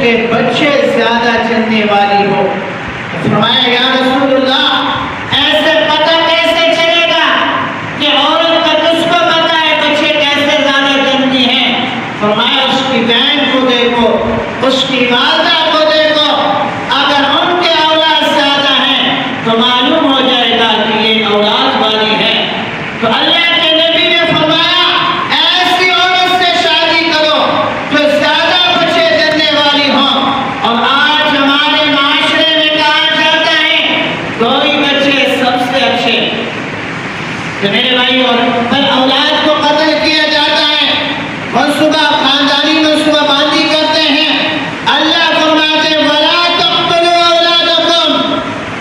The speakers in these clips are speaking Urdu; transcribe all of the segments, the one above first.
کے بچے زیادہ جننے والی ہو۔ فرمایا یا رسول اللہ ایسے پتہ کیسے چلے گا کہ عورت کا کس کو پتہ ہے بچے کیسے زیادہ جنتی ہیں؟ فرمایا اس کی بہن کو دیکھو، اس کی والدہ کو دیکھو، اگر ان کے اولاد زیادہ ہیں تو معلوم ہو جائے گا کہ یہ اولاد والی ہے۔ تو اللہ کے نبی نے فرمایا ایسی عورت سے شادی کرو جو زیادہ بچے جننے والی ہوں۔ اور آج ہمارے معاشرے میں کہا جاتا ہے کوئی بچے سب سے اچھے، تو میرے بھائی اور اولاد کو قتل کیا جاتا ہے، منصوبہ خاندانی منصوبہ بندی کرتے ہیں۔ اللہ فرماتے وَلَا تَقْتُلُوا أَوْلَادَكُمْ،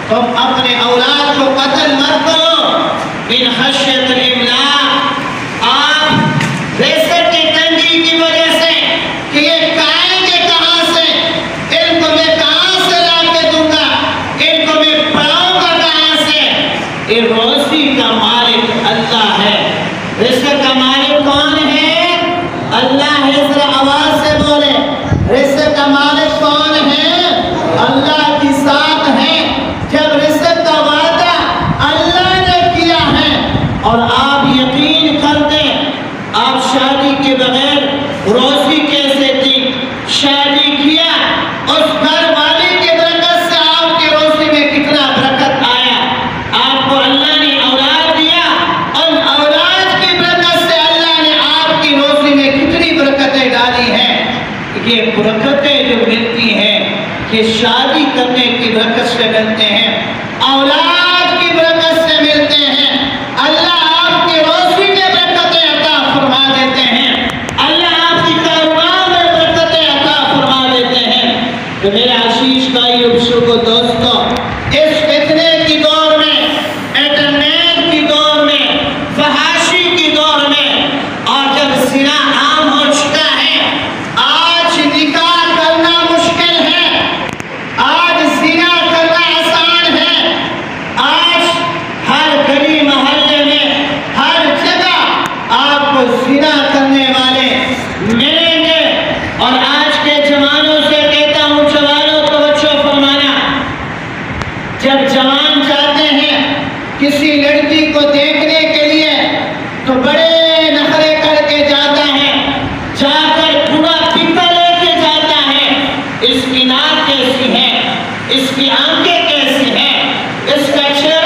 تم اپنے اولاد کو قتل مت کرو، من خشیۃ الاملاق، آپ ریزق کی تنگی کی وجہ سے کہ یہ کھائیں گے کہاں سے، ان کو میں کہاں سے لا کے دوں گا، ان کو میں پڑھاؤں گا کہاں سے۔ یہ روزی کا مالک اللہ ہے۔ رزق کا مالک کون ہے؟ اللہ ہے۔ ذرا آواز سے بولے رزق کا مالک کون ہے؟ اللہ کی ذات ہے۔ جب رزق کا وعدہ اللہ نے کیا ہے اور آپ یقین کرتے، آپ شادی کے بغیر روزی کیسے دی؟ شادی کیا، اس گھر والی کی برکت سے آپ کی روزی میں کتنا برکت آیا۔ آپ کو اللہ نے اولاد دیا، ان اولاد کی برکت سے اللہ نے آپ کی روزی میں کتنی برکتیں ڈالی ہیں۔ یہ برکتیں جو ملتی ہیں یہ شادی کرنے کی برکت سے ملتے ہیں، اولاد کی برکت سے ملتے ہیں۔ اللہ آپ کی روزی میں برکتیں عطا فرما دیتے ہیں، اللہ آپ کی کاروبار میں برکتیں عطا فرما دیتے ہیں۔ تو میرے عزیز بھائیو بزرگو دوستو، اس فتنے کی دور میں، انٹرنیٹ کی دور میں، فحاشی کی دور میں، اور جب زنا عام ہو چکا ہے، آج نکاح کرنا مشکل ہے، آج زنا کرنا آسان ہے، آج ہر گلی محلے میں ہر جگہ آپ کو زنا کرنے والے ملیں گے۔ اور آج کے جوانوں سے کہتا ہوں، جوانوں توجہ فرمانا، جب جوان جاتے ہیں کسی لڑکی کو دیکھنے کے لیے تو بڑے نخرے کر کے جاتا ہے، جا کر پورا پیپا لے کے جاتا ہے، اس کی ناک کیسی ہے، اس کی آنکھیں کیسی ہیں، اس کا چہرہ